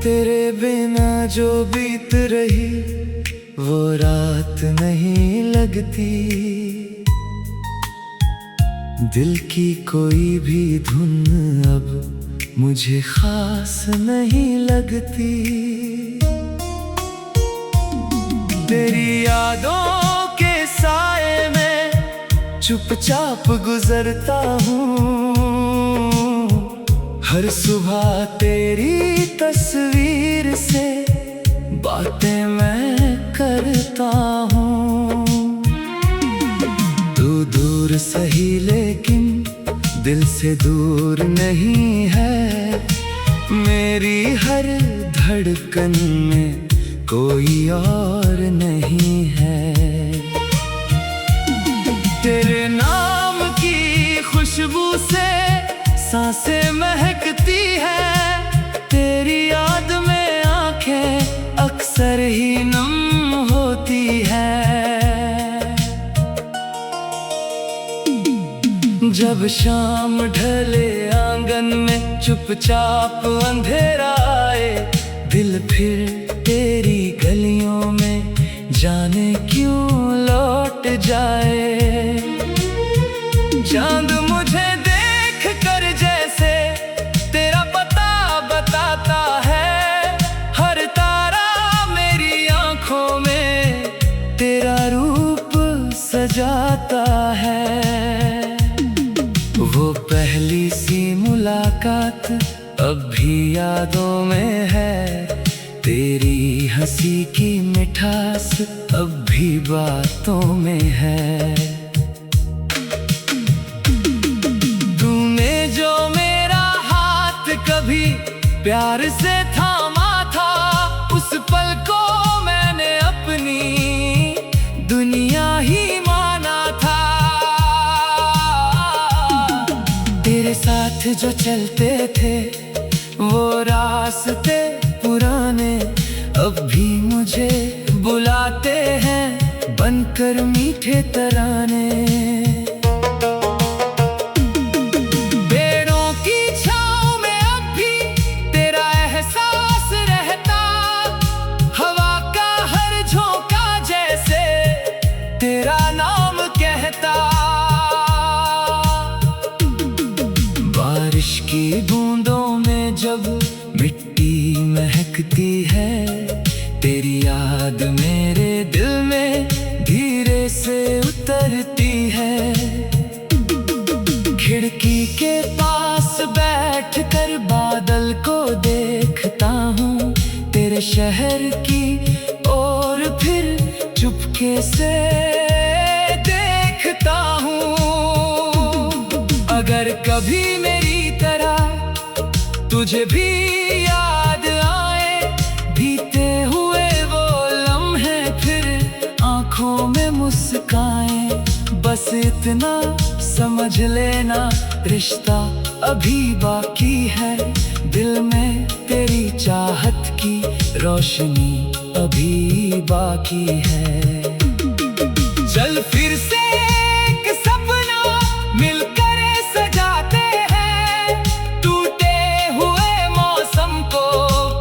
तेरे बिना जो बीत रही वो रात नहीं लगती। दिल की कोई भी धुन अब मुझे खास नहीं लगती। तेरी यादों के साए में चुपचाप गुजरता हूँ। हर सुबह तेरी तस्वीर से बातें मैं करता हूँ। तू दूर सही लेकिन दिल से दूर नहीं है। मेरी हर धड़कन में कोई और नहीं है। तेरे नाम की खुशबू से सांसें महकती है। तेरी याद में आंखें अक्सर ही नम होती है। जब शाम ढले आंगन में चुपचाप अंधेरा आए, दिल फिर तेरी गलियों में जाने क्यों लौट जाए। चांद मुझे देख कर जैसे तेरा पता बताता है। हर तारा मेरी आंखों में तेरा रूप सजाता है। वो पहली सी मुलाकात अब भी यादों में है। तेरी हंसी की मिठास अब भी बातों में है। तूने जो मेरा हाथ कभी प्यार से थामा था, उस पल को मैंने अपनी दुनिया ही माना था। तेरे साथ जो चलते थे वो रास्ते पुराने अब भी मुझे बुलाते हैं बनकर मीठे तराने। पेड़ों की छाँव में अब भी तेरा एहसास रहता। हवा का हर झोंका जैसे तेरा नाम कहता। बारिश की बूंदों में जब मिट्टी महकती है, तेरी याद मेरे दिल में धीरे से उतरती है। खिड़की के पास बैठकर बादल को देखता हूँ, तेरे शहर की और फिर चुपके से देखता हूँ। अगर कभी मेरी तरह तुझे भी याद आए, बीते हुए वो लम्हे फिर आंखों में मुस्काएं। बस इतना समझ लेना रिश्ता अभी बाकी है। दिल में तेरी चाहत की रोशनी अभी बाकी है। चल फिर से एक सपना मिलकर सजाते हैं। टूटे हुए मौसम को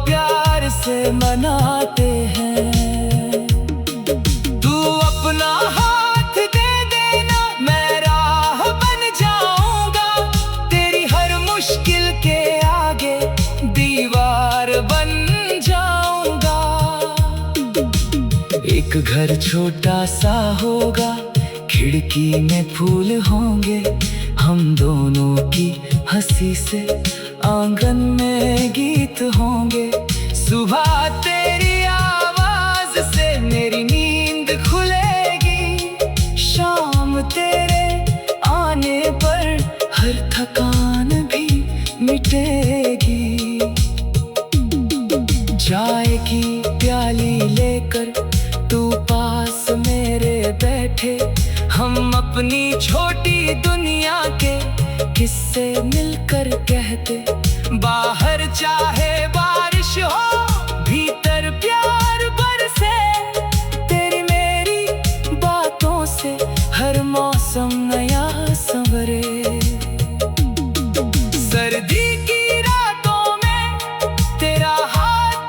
प्यार से मनाते हैं। तू अपना हाथ दे देना, मैं राह बन जाऊंगा। तेरी हर मुश्किल के आगे दीवार बन जाऊंगा। एक घर छोटा सा होगा, खिड़की में फूल होंगे। हम दोनों की हंसी से आंगन में गीत होंगे। सुबह तेरी आवाज से मेरी नींद खुलेगी। शाम तेरे आने पर हर थकान भी मिटेगी। चाय की प्याली लेकर तू पास मेरे बैठे, हम अपनी छोटी दुनिया के किस्से मिलकर कहते। बाहर चाहे बारिश हो, भीतर प्यार बरसे। तेरी मेरी बातों से हर मौसम नया संवरे। सर्दी की रातों में तेरा हाथ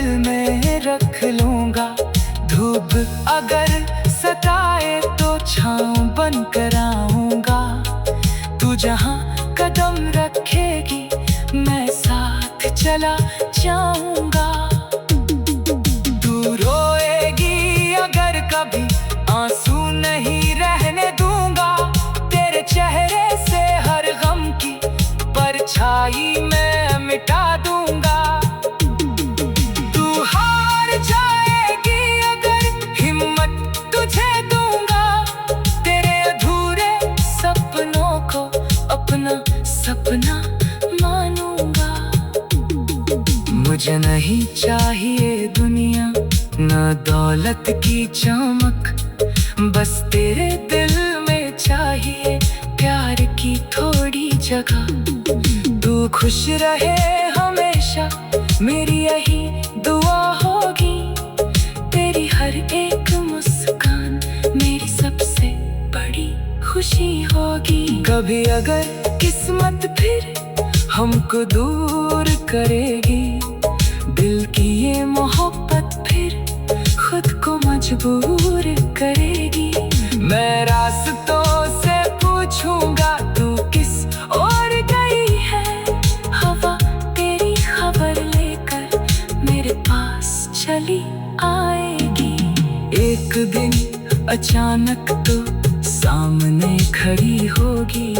दिल में रख लूंगा। धूप अगर सताए तो छाँव बन कर आऊंगा। तू जहाँ कदम रखेगी मैं साथ चला जाऊंगा। तू रोएगी अगर कभी आंसू नहीं रहने दूंगा। तेरे चेहरे से हर गम की परछाई मैं मिटा दूंगा। तू हार जाएगी अगर हिम्मत तुझे दूंगा। तेरे अधूरे सपनों को अपना सपना मानूंगा। मुझे नहीं चाहिए दुनिया न दौलत की चमक, बस तेरे दिल में चाहिए प्यार की थोड़ी जगह। तू खुश रहे हमेशा मेरी यही दुआ होगी। तेरी हर एक मुस्कान मेरी सबसे बड़ी खुशी होगी। कभी अगर किस्मत फिर हमको दूर करेगी, दिल की ये मोहब्बत फिर खुद को मजबूर करेगी। मैं रास्तों से पूछूंगा तू किस ओर गई है। हवा तेरी खबर लेकर मेरे पास चली आएगी। एक दिन अचानक तो सामने खड़ी होगी।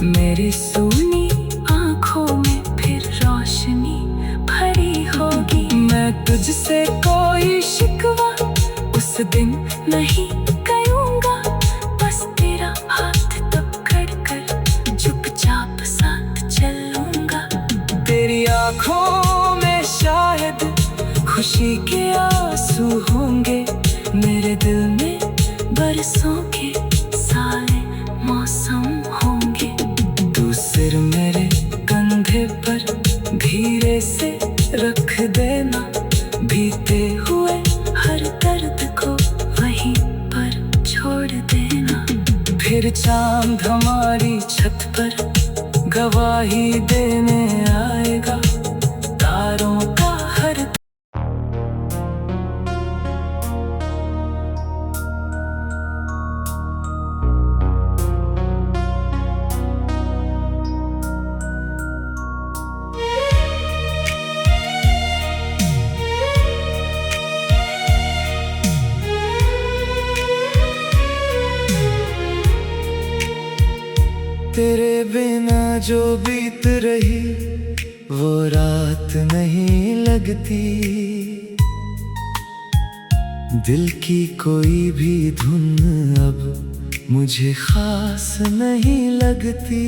मेरी सूनी आंखों में फिर रोशनी भरी होगी। मैं तुझसे कोई शिकवा उस दिन नहीं करूंगा। बस तेरा हाथ पकड़ कर चुपचाप साथ चलूंगा। तेरी आंखों में शायद खुशी के आंसू होंगे। मेरे दिल में बरसों के सारे मौसम होंगे। तू सिर मेरे कंधे पर धीरे से रख देना। बीते हुए हर दर्द को वहीं पर छोड़ देना। फिर चांद हमारी छत पर गवाही देने आएगा। तारों का हर तेरे बिना जो बीत रही वो रात नहीं लगती। दिल की कोई भी धुन अब मुझे खास नहीं लगती।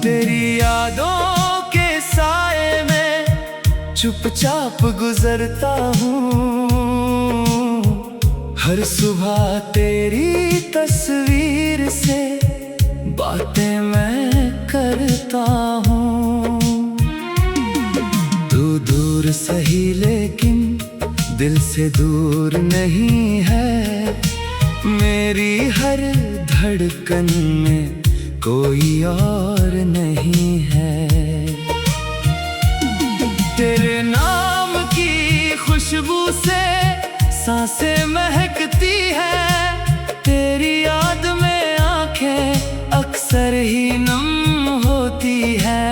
तेरी यादों के साए में चुपचाप गुजरता हूँ। हर सुबह तेरी तस्वीर से बातें मैं करता हूँ। तू दूर सही लेकिन दिल से दूर नहीं है। मेरी हर धड़कन में कोई और नहीं है। तेरे नाम की खुशबू से सांसें महकती है। तेरी याद में आंखें अक्सर ही नम होती है।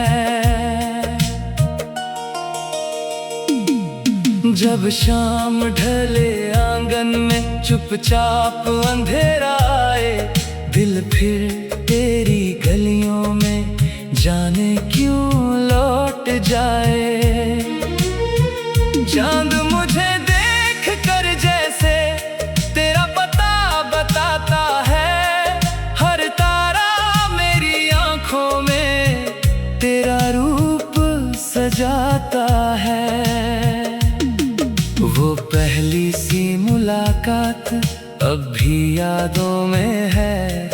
जब शाम ढले आंगन में चुपचाप अंधेरा आए। दिल फिर तेरी गलियों में जाने क्यों लौट जाए। चांद मुझे देख कर जैसे तेरा पता बताता है। हर तारा मेरी आंखों में तेरा रूप सजाता है। वो पहली सी मुलाकात अब भी यादों में है।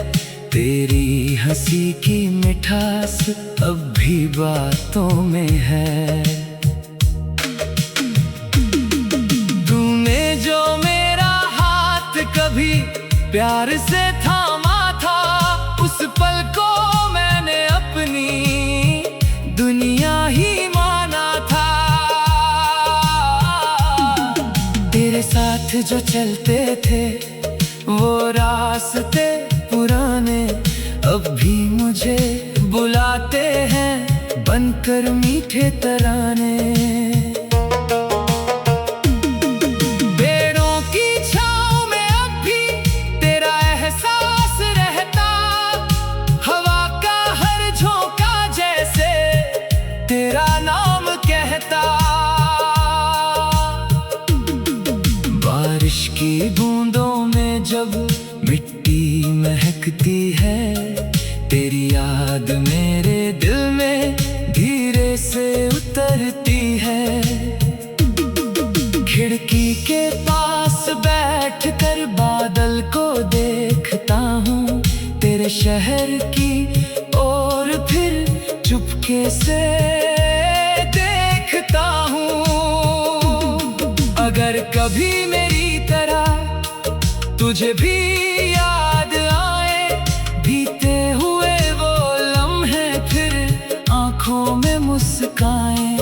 तेरी हंसी की मिठास अब भी बातों में है। तूने जो मेरा हाथ कभी प्यार से थामा था, उस पल को मैंने अपनी दुनिया ही माना। साथ जो चलते थे वो रास्ते पुराने अब भी मुझे बुलाते हैं बनकर मीठे तराने। पेड़ों की छाँव में अब भी तेरा एहसास रहता, हवा का हर झोंका जैसे तेरा नाम कहता। बारिश की बूंदों में जब मिट्टी महकती है तेरी याद मेरे दिल में धीरे से उतरती है। खिड़की के पास बैठकर बादल को देखता हूँ तेरे शहर की और फिर चुपके से देखता हूँ। अगर कभी मेरी तरह तुझे भी याद आए बीते हुए वो लम्हे फिर आंखों में मुस्काएं,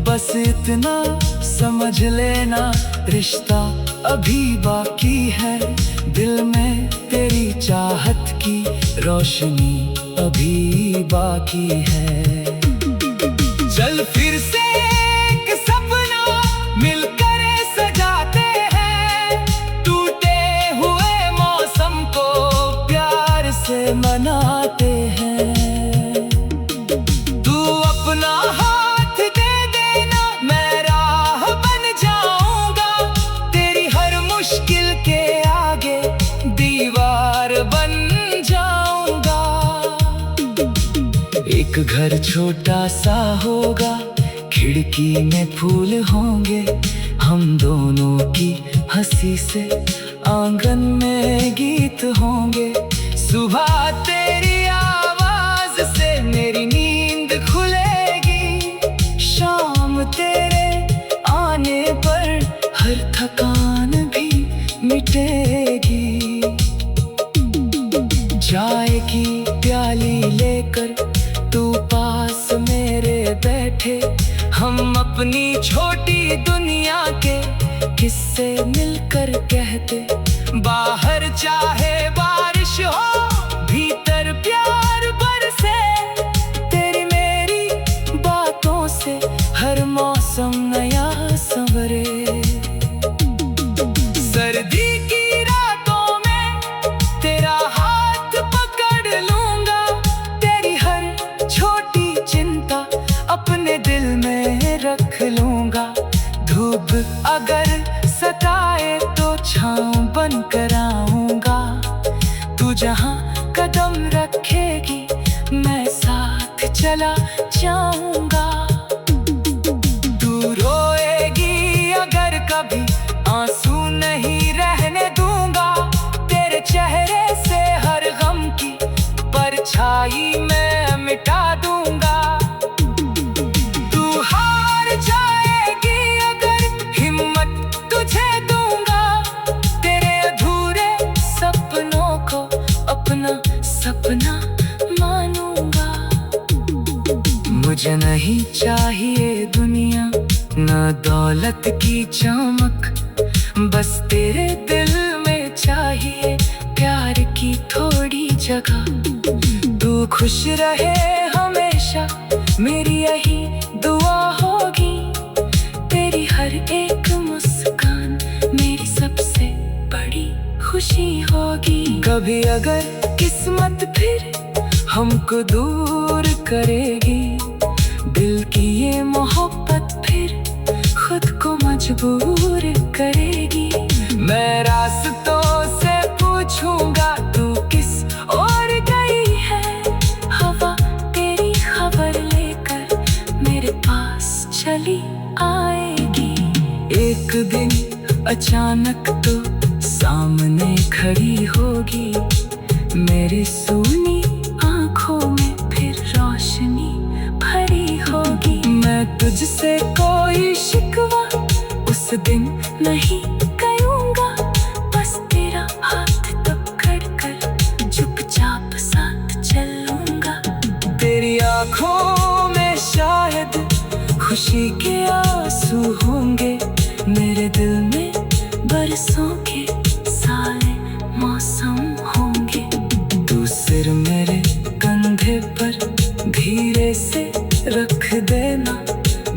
बस इतना समझ लेना रिश्ता अभी बाकी है। दिल में तेरी चाहत की रोशनी अभी बाकी है। चल फिर से एक सपना मिलकर सजाते हैं, टूटे हुए मौसम को प्यार से मनाते हैं। तू अपना हाथ दे देना मैं राह बन जाऊंगा, तेरी हर मुश्किल के आगे दीवार बन जाऊंगा। एक घर छोटा सा होगा, खिड़की में फूल होंगे, हम दोनों की हंसी से आंगन में गीत होंगे। सुबह तेरी आवाज से मेरी नींद खुलेगी, शाम तेरे आने पर हर थकान भी मिटेगी। चाय की प्याली लेकर तू पास मेरे बैठे, हम अपनी छोटी दुनिया के किस्से मिलकर कहते। बाहर चाहे बारिश हो भीतर प्यार बरसे, तेरी मेरी बातों से हर मौसम नया संवरे। सर्दी की रातों में तेरा हाथ पकड़ लूंगा, तेरी हर छोटी चिंता अपने दिल में रख लूंगा। धूप अगर सताए तो छाँव बन कर आऊंगा, तू जहाँ कदम रखेगी मैं साथ चला जाऊंगा। तू रोएगी अगर कभी आंसू नहीं रहने दूंगा, तेरे चेहरे से हर गम की परछाई मैं मिटा दूंगा। तू हार जाएगी अगर हिम्मत तुझे दूंगा, तेरे अधूरे सपनों को अपना सपना मानूंगा। मुझे नहीं चाहिए दुनिया न दौलत की चमक, बस तेरे दिल में चाहिए प्यार की थोड़ी जगह। तू खुश रहे हमेशा मेरी यही दुआ होगी, तेरी हर एक मुस्कान मेरी सबसे बड़ी खुशी होगी। कभी अगर किस्मत फिर हमको दूर करेगी, दिल की ये मोहब्बत फिर खुद को मजबूर करेगी। मैं रास्तों से पूछूंगा तू किस ओर गई है, हवा तेरी खबर लेकर मेरे पास चली आएगी। एक दिन अचानक तो सामने खड़ी होगी, मेरी सूनी आंखों में फिर रोशनी भरी होगी। मैं तुझसे कोई शिकवा उस दिन नहीं करूँगा, बस तेरा हाथ पकड़ कर चुपचाप साथ चलूँगा। तेरी आँखों में शायद खुशी के आंसू होंगे, मेरे दिल में बरसों के सारे मौसम होंगे। तू सिर मेरे कंधे पर धीरे से रख देना,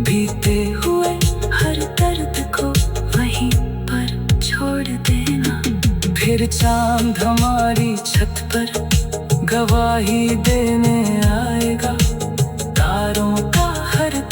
बीते हुए हर दर्द को वहीं पर छोड़ देना। फिर चांद हमारी छत पर गवाही देने आएगा, तारों का हर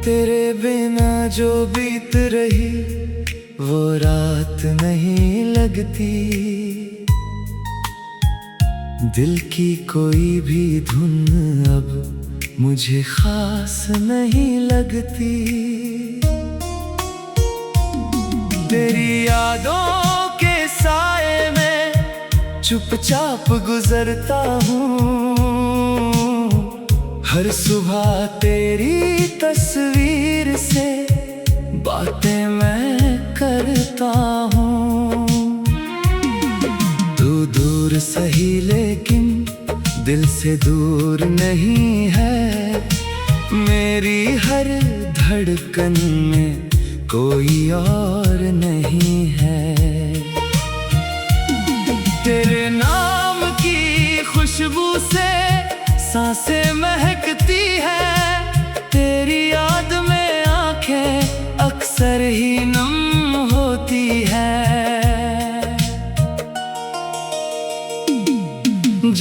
तेरे बिना जो बीत रही वो रात नहीं लगती। दिल की कोई भी धुन अब मुझे खास नहीं लगती। तेरी यादों के साए में चुपचाप गुजरता हूँ। हर सुबह तेरी तस्वीर से बातें मैं करता हूँ। तू दूर सही लेकिन दिल से दूर नहीं है। मेरी हर धड़कन में कोई और नहीं है। तेरे नाम की खुशबू से सांसें महकती है। तेरी याद में आंखें अक्सर ही नम होती है।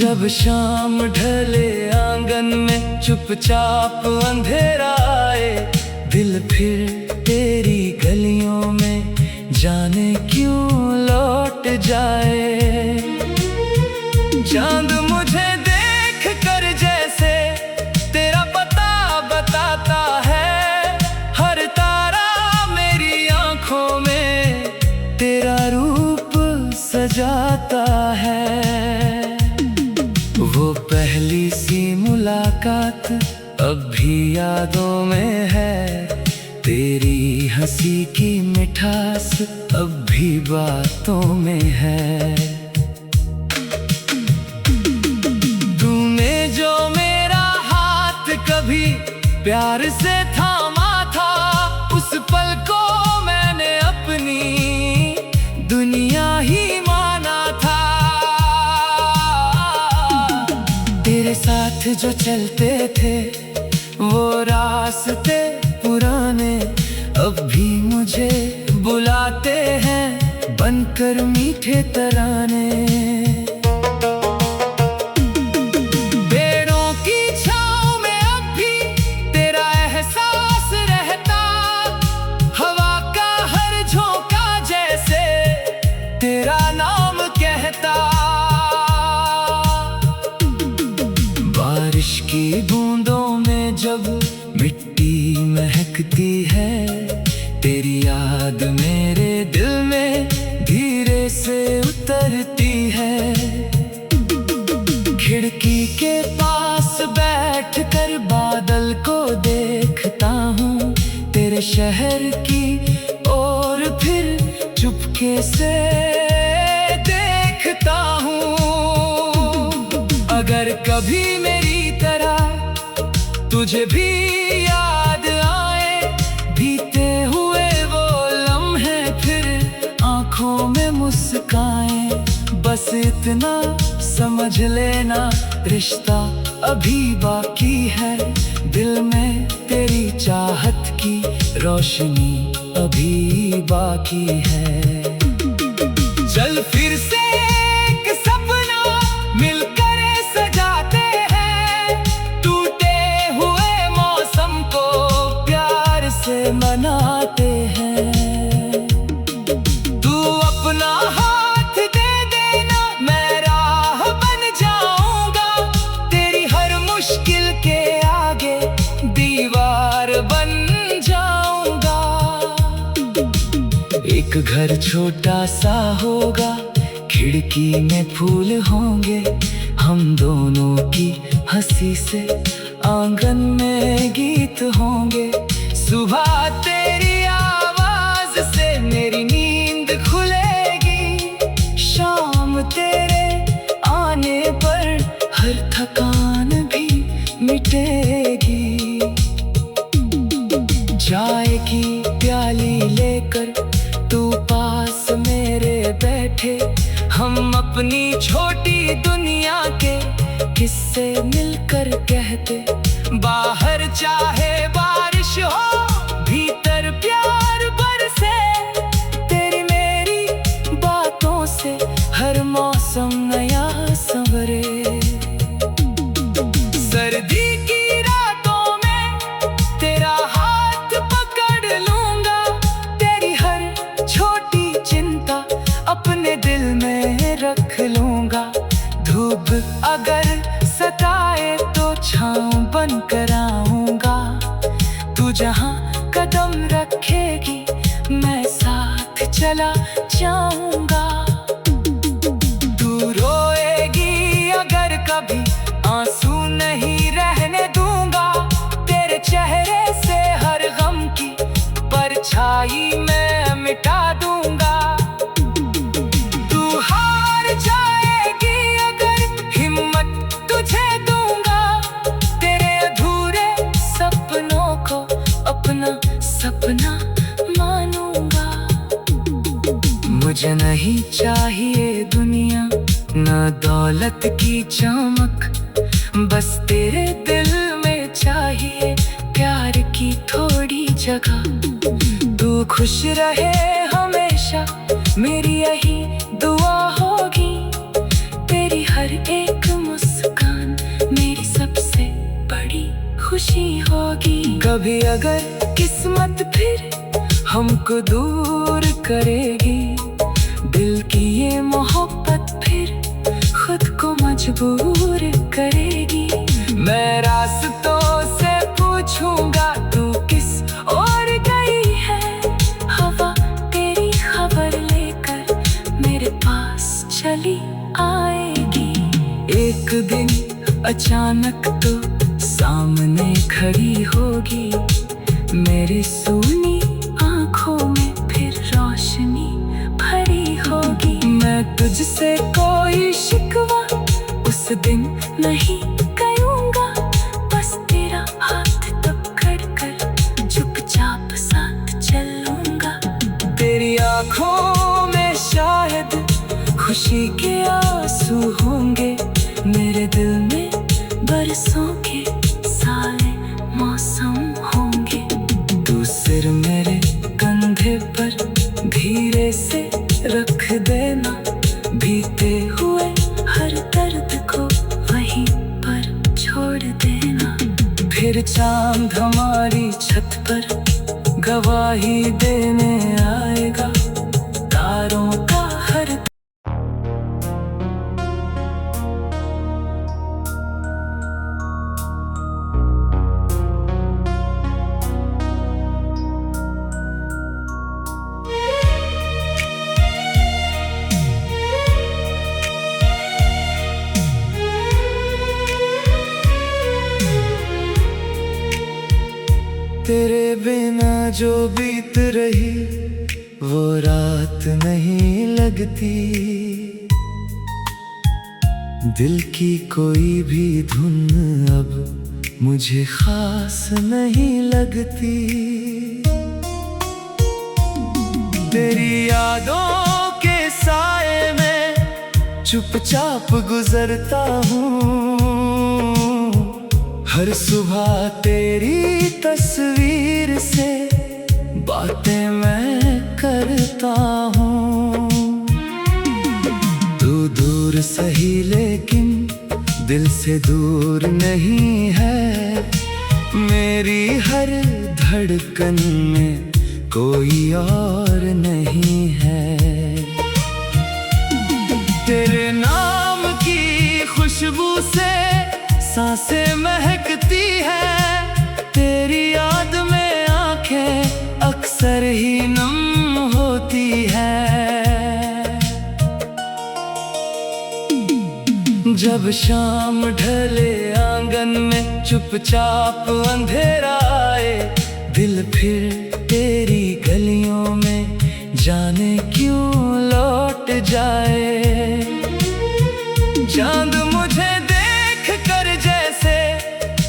जब शाम ढले आंगन में चुपचाप अंधेरा आए, दिल फिर तेरी गलियों में जाने क्यों लौट जाए। चांद मुझे देख कर जैसे तेरा पता बताता है। हर तारा मेरी आंखों में तेरा रूप सजाता है। वो पहली सी मुलाकात अब भी यादों में है। तेरी हंसी की मिठास अब भी बातों में है। तूने जो मेरा हाथ कभी प्यार से थामा था, उस पल को मैंने अपनी दुनिया ही माना था। तेरे साथ जो चलते थे वो रास्ते पुराने अब भी मुझे बुलाते हैं बनकर मीठे तराने। पेड़ों की छांव में अब भी तेरा एहसास रहता। हवा का हर झोंका जैसे तेरा नाम कहता। बारिश की बूंदों में जब मिट्टी महकती है, तेरी याद मेरे दिल में धीरे से उतरती है। खिड़की के पास बैठकर बादल को देखता हूँ, तेरे शहर की और फिर चुपके से देखता हूँ। अगर कभी मेरी तरह तुझे भी याद आए, बीते हुए वो लम्हे फिर आंखों में मुस्काएं। बस इतना समझ लेना रिश्ता अभी बाकी है। दिल में तेरी चाहत की रोशनी अभी बाकी है। चल फिर से एक सपना मिलकर सजाते हैं। टूटे हुए मौसम को प्यार से मनाते हैं। तू अपना हाथ दे देना, मैं राह बन जाऊंगा। तेरी हर मुश्किल के आगे दीवार बन जाऊंगा। एक घर छोटा सा होगा, खिड़की में फूल होंगे। हम दोनों की हंसी से आंगन में गीत होंगे। सुबह तेरी आवाज से मेरी नींद खुलेगी। शाम तेरे आने पर हर थकान भी मिटेगी। चाय की प्याली लेकर तू पास मेरे बैठे, हम अपनी छोटी दुनिया के किस्से मिलकर कहते। बाहर चाहे बारिश हो, भीतर प्यार बरसे। तेरी मेरी बातों से हर मौसम नया संवरे। सर्दी की रातों में तेरा हाथ पकड़ लूंगा। तेरी हर छोटी चिंता अपने दिल में रख लूंगा। धूप अगर सताए तो छाँव बन कर आऊंगा। तू जहाँ कदम रखेगी मैं साथ चला जाऊंगा। तू रोएगी अगर कभी, आंसू नहीं रहने दूंगा। तेरे चेहरे से हर गम की परछाई मैं मिटा दूंगा। सपना मानूंगा। मुझे नहीं चाहिए दुनिया न दौलत की चमक, बस तेरे दिल में चाहिए प्यार की थोड़ी जगह। तू खुश रहे हमेशा मेरी यही दुआ होगी। तेरी हर एक मुस्कान मेरी सबसे बड़ी खुशी होगी। कभी अगर किस्मत फिर हमको दूर करेगी, दिल की ये मोहब्बत फिर खुद को मजबूर करेगी। मैं रास्तों से पूछूंगा तू किस ओर गई है। हवा तेरी खबर लेकर मेरे पास चली आएगी। एक दिन अचानक तो सामने खड़ी होगी। मेरी सूनी आँखों में फिर रोशनी भरी होगी। मैं तुझसे कोई शिकवा उस दिन नहीं करूँगा। बस तेरा हाथ पकड़ कर चुपचाप साथ चलूँगा। तेरी आँखों में शायद खुशी के आंसू होंगे। मेरे दिल में बरसों के सारे मौसम होंगे। तू सिर मेरे कंधे पर धीरे से रख देना। बीते हुए हर दर्द को वहीं पर छोड़ देना। फिर चांद हमारी छत पर गवाही देने आएगा। तारों का हर तेरे बिना जो बीत रही वो रात नहीं लगती। दिल की कोई भी धुन अब मुझे खास नहीं लगती। तेरी यादों के साए में चुपचाप गुजरता हूँ। हर सुबह तेरी तस्वीर से बातें मैं करता हूँ। तू दूर सही लेकिन दिल से दूर नहीं है। मेरी हर धड़कन में कोई और नहीं है। तेरे नाम की खुशबू से सांसें महकती है। तेरी याद में आंखें अक्सर ही नम होती है। जब शाम ढले आंगन आंगन में चुपचाप अंधेरा आए, दिल फिर तेरी गलियों में जाने क्यों लौट जाए। चांद मुझे देख कर जैसे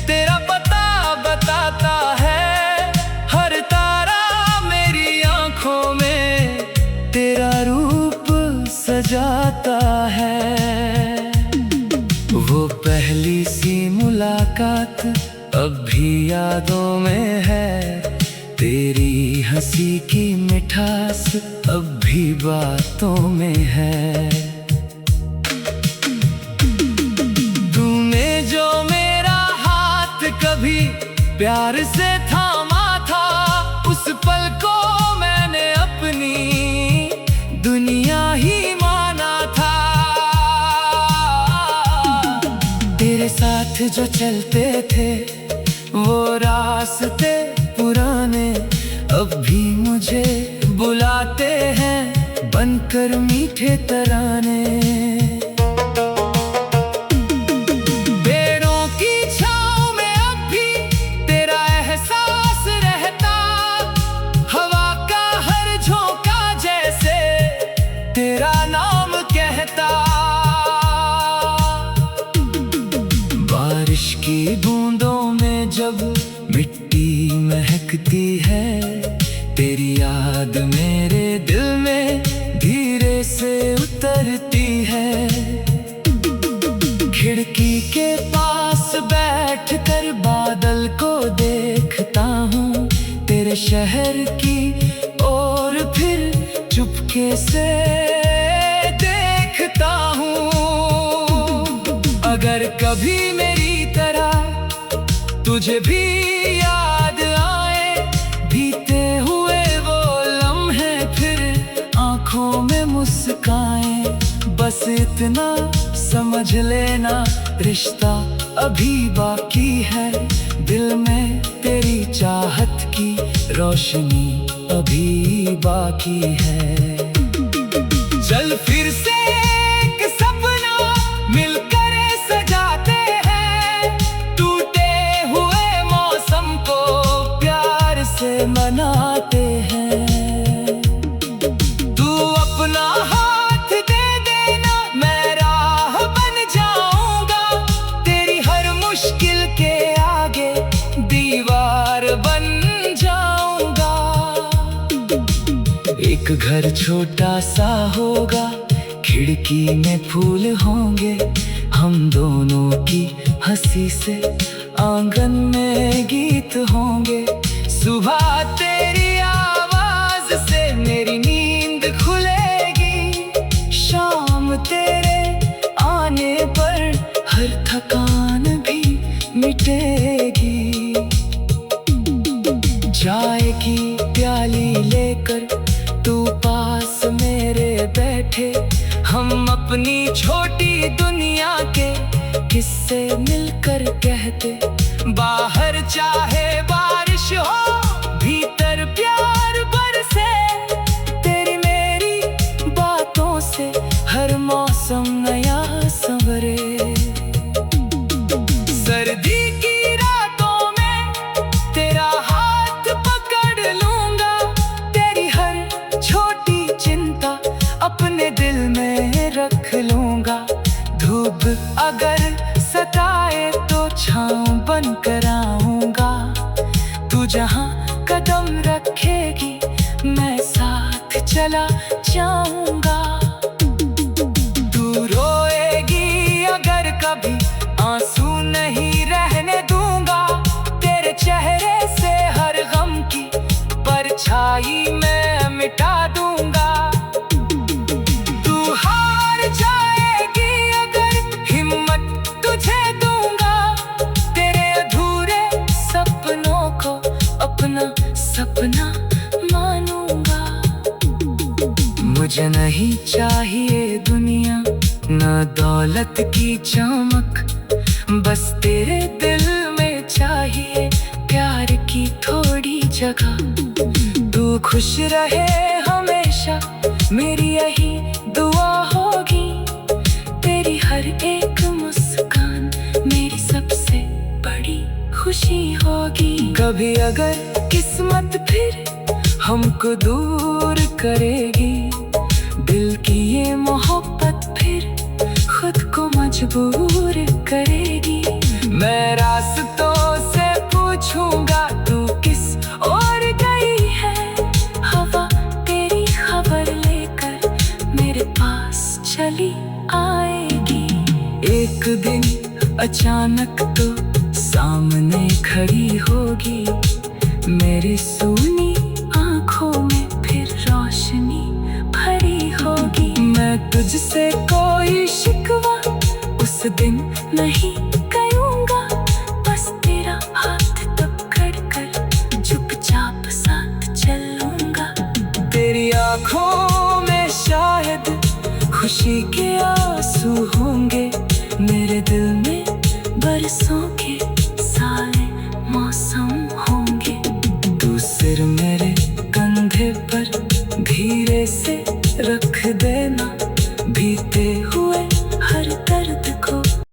तेरा पता बताता है, हर तारा मेरी आंखों में तेरा रूप सजाता है। वो पहली सी मुलाकात अब भी यादों में है, तेरी हंसी की मिठास अब भी बातों में है। तूने जो मेरा हाथ कभी प्यार से थामा था, उस पल को मैंने अपनी दुनिया ही माना था। तेरे साथ जो चलते थे वो रास्ते पुराने अब भी मुझे बुलाते हैं बनकर मीठे तराने। पेड़ों की छाँव में अब भी तेरा एहसास रहता, हवा का हर झोंका जैसे तेरा नाम कहता। बारिश की बूंदों में जब मिट्टी महकती है, तेरी याद मेरे दिल में धीरे से उतरती है। खिड़की के पास बैठकर बादल को देखता हूँ, तेरे शहर की और फिर चुपके से देखता हूँ। अगर कभी मेरी तरह तुझे भी याद आए, बीते हुए वो लम्हे फिर आंखों में मुस्काएं, बस इतना समझ लेना रिश्ता अभी बाकी है, दिल में तेरी चाहत की रोशनी अभी बाकी है। चल फिर से एक सपना मिलकर सजाते हैं, टूटे हुए मौसम को प्यार से मनाते हैं। तू अपना हाथ दे देना, मैं राह बन जाऊंगा, तेरी हर मुश्किल के आगे दीवार बन जाऊंगा। एक घर छोटा सा होगा, खिड़की में फूल होंगे, हम दोनों की हंसी से आंगन में गीत होंगे। सुबह तेरी आवाज से मेरी नींद खुलेगी, शाम तेरे आने पर हर थकान भी मिटेगी। चाय की प्याली लेकर तू पास मेरे बैठे, हम अपनी छोटी दुनिया के किस्से मिलकर कहते। बाहर चाहे बारिश हो, भीतर प्यार बरसे, तेरी मेरी बातों से हर मौसम नया संवरे। सर्दी की रातों में तेरा हाथ पकड़ लूंगा, तेरी हर छोटी चिंता अपने दिल में रख लूंगा। धूप अगर सताए तो छाँव बन कर आऊंगा, तू जहाँ कदम रखेगी मैं साथ चला जाऊंगा। तू रोएगी अगर कभी आंसू नहीं रहने दूंगा, तेरे चेहरे से हर गम की परछाई मैं मिटा दूंगा। तू हार जाएगी अगर हिम्मत तुझे दूंगा, तेरे अधूरे सपनों को अपना सपना मानूंगा। मुझे नहीं चाहिए दुनिया न दौलत की चमक, बस तेरे दिल में चाहिए प्यार की थोड़ी जगह। तू खुश रहे हमेशा मेरी यही दुआ होगी, तेरी हर एक मुस्कान मेरी सबसे खुशी होगी। कभी अगर किस्मत फिर हमको दूर करेगी, दिल की ये मोहब्बत फिर खुद को मजबूर करेगी। मैं रास्तों से पूछूंगा तू किस ओर गई है, हवा तेरी खबर लेकर मेरे पास चली आएगी। एक दिन अचानक तो सामने खड़ी होगी, मेरी सूनी आंखों में फिर रोशनी भरी होगी। मैं तुझसे कोई शिकवा उस दिन नहीं करूँगा, बस तेरा हाथ पकड़ कर चुपचाप साथ चलूँगा। तेरी आंखों में शायद खुशी के आंसू होंगे, मेरे दिल में बरसों